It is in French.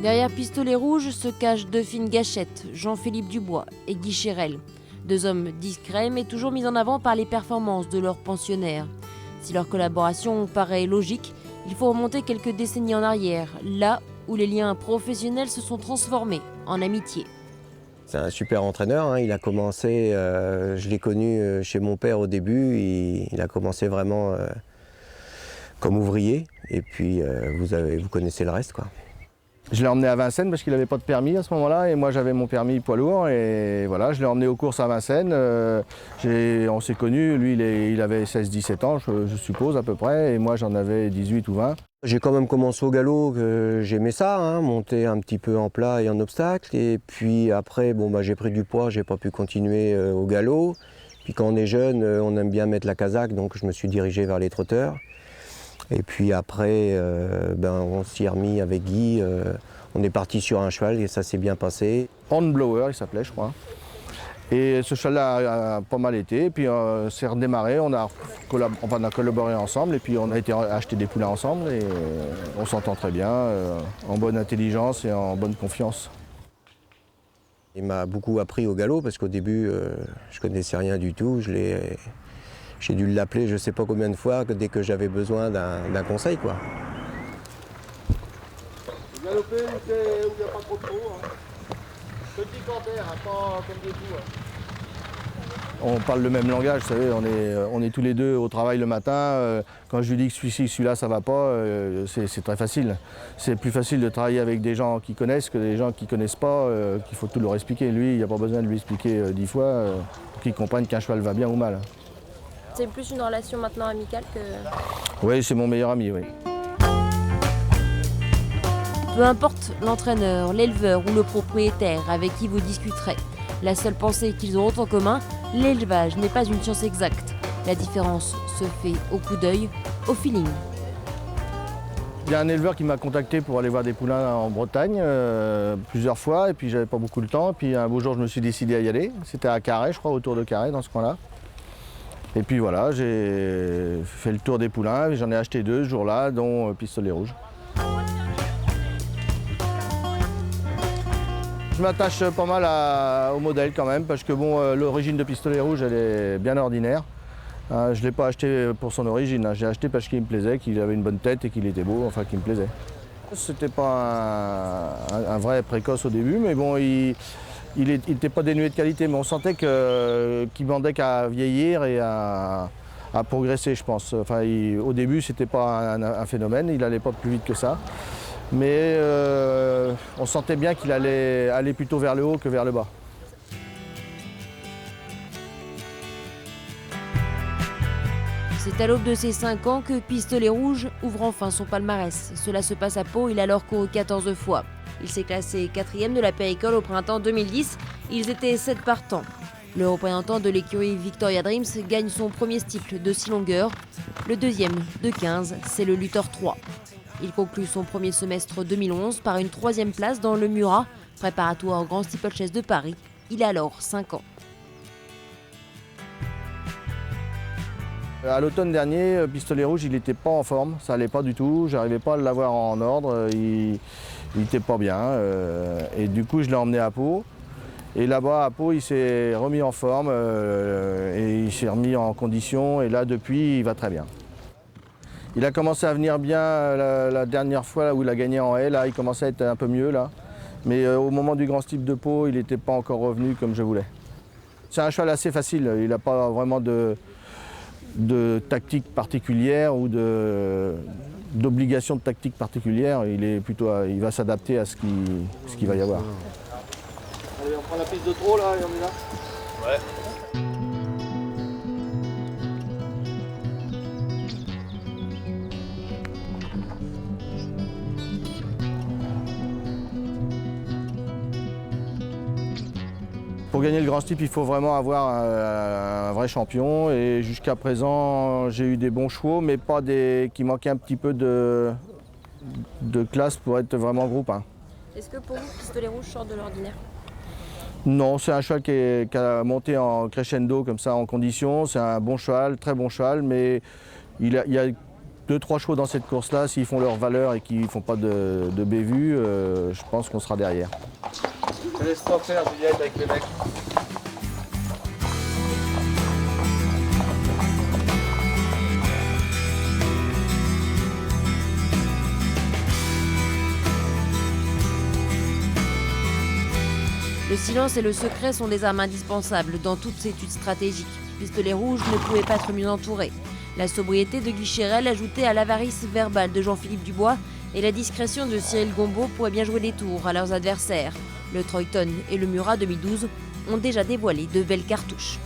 Derrière Pistolet Rouge se cachent Dauphine Gachette, Jean-Philippe Dubois et Guy Chérel. Deux hommes discrets mais toujours mis en avant par les performances de leurs pensionnaires. Si leur collaboration paraît logique, il faut remonter quelques décennies en arrière, là où les liens professionnels se sont transformés en amitié. C'est un super entraîneur, hein. Il a commencé, je l'ai connu chez mon père au début, il a commencé vraiment comme ouvrier et puis vous connaissez le reste, quoi. Je l'ai emmené à Vincennes parce qu'il n'avait pas de permis à ce moment-là et moi j'avais mon permis poids lourd et voilà, je l'ai emmené aux courses à Vincennes. On s'est connus, lui il avait 16-17 ans je suppose à peu près et moi j'en avais 18 ou 20. J'ai quand même commencé au galop, j'aimais ça, hein, monter un petit peu en plat et en obstacle et puis après j'ai pris du poids, j'ai pas pu continuer au galop. Puis quand on est jeune, on aime bien mettre la casaque donc je me suis dirigé vers les trotteurs. Et puis après, on s'y est remis avec Guy, on est parti sur un cheval et ça s'est bien passé. Hornblower, il s'appelait, je crois. Et ce cheval-là a pas mal été, et puis c'est redémarré, on a collaboré ensemble, et puis on a été acheter des poulains ensemble, et on s'entend très bien, en bonne intelligence et en bonne confiance. Il m'a beaucoup appris au galop, parce qu'au début, je connaissais rien du tout, j'ai dû l'appeler je ne sais pas combien de fois dès que j'avais besoin d'un conseil, quoi. Galoper où il n'y a pas trop de trous, hein. Petit canter, pas comme des fous. Hein. On parle le même langage, vous savez, on est tous les deux au travail le matin. Quand je lui dis que celui-là ça va pas, c'est très facile. C'est plus facile de travailler avec des gens qui connaissent que des gens qui ne connaissent pas, qu'il faut tout leur expliquer. Lui, il n'y a pas besoin de lui expliquer 10 fois pour qu'il comprenne qu'un cheval va bien ou mal. C'est plus une relation maintenant amicale que... Oui, c'est mon meilleur ami, oui. Peu importe l'entraîneur, l'éleveur ou le propriétaire avec qui vous discuterez, la seule pensée qu'ils auront en commun, l'élevage n'est pas une science exacte. La différence se fait au coup d'œil, au feeling. Il y a un éleveur qui m'a contacté pour aller voir des poulains en Bretagne plusieurs fois, et puis j'avais pas beaucoup de temps. Et puis un beau jour, je me suis décidé à y aller. C'était à Carhaix, je crois, autour de Carhaix, dans ce coin-là. Et puis voilà, j'ai fait le tour des poulains, j'en ai acheté 2 ce jour-là, dont Pistolet Rouge. Je m'attache pas mal au modèle quand même, parce que l'origine de Pistolet Rouge, elle est bien ordinaire. Je ne l'ai pas acheté pour son origine, hein. J'ai acheté parce qu'il me plaisait, qu'il avait une bonne tête et qu'il était beau, enfin qu'il me plaisait. C'était pas un vrai précoce au début, mais bon, il n'était pas dénué de qualité, mais on sentait qu'il bandait qu'à vieillir et à progresser, je pense. Enfin, au début, c'était pas un phénomène, il n'allait pas plus vite que ça. Mais on sentait bien qu'il allait aller plutôt vers le haut que vers le bas. C'est à l'aube de ses 5 ans que Pistolet Rouge ouvre enfin son palmarès. Cela se passe à Pau, il a alors couru 14 fois. Il s'est classé 4e de la Péricole au printemps 2010. Ils étaient 7 partants. Le représentant de l'écurie Victoria Dreams gagne son premier steeple de 6 longueurs. Le deuxième de 15, c'est le Luthor 3. Il conclut son premier semestre 2011 par une 3e place dans le Murat, préparatoire au Grand Steeplechase de Paris. Il a alors 5 ans. À l'automne dernier, Pistolet Rouge, il n'était pas en forme, ça allait pas du tout, j'arrivais pas à l'avoir en ordre, il n'était pas bien. Et du coup, je l'ai emmené à Pau. Et là-bas, à Pau, il s'est remis en forme et il s'est remis en condition. Et là, depuis, il va très bien. Il a commencé à venir bien la dernière fois là, où il a gagné en haie, là, il commençait à être un peu mieux là. Mais au moment du Grand Steeple de Pau, il n'était pas encore revenu comme je voulais. C'est un cheval assez facile, il n'a pas vraiment de tactique particulière ou d'obligation de tactique particulière. Il va s'adapter à ce qu'il va y avoir. Allez, on prend la piste de trop là et on est là. Ouais. Pour gagner le Grand Steeple, il faut vraiment avoir un vrai champion. Et jusqu'à présent, j'ai eu des bons chevaux, mais pas qui manquaient un petit peu de classe pour être vraiment groupe 1. Est-ce que pour vous, Pistolet Rouge sort de l'ordinaire? Non, c'est un cheval qui a monté en crescendo comme ça en condition. C'est un bon cheval, très bon cheval, mais il y a 2-3 chevaux dans cette course-là, s'ils font leur valeur et qu'ils ne font pas de bévue, je pense qu'on sera derrière. Je te laisse pas faire, Juliette, avec les mecs. Le silence et le secret sont des armes indispensables dans toute étude stratégique. Pistolet Rouge ne pouvait pas être mieux entouré. La sobriété de Guy Chérel, ajoutée à l'avarice verbale de Jean-Philippe Dubois et la discrétion de Cyril Gombaud, pourraient bien jouer des tours à leurs adversaires. Le Troyton et le Murat 2012 ont déjà dévoilé de belles cartouches.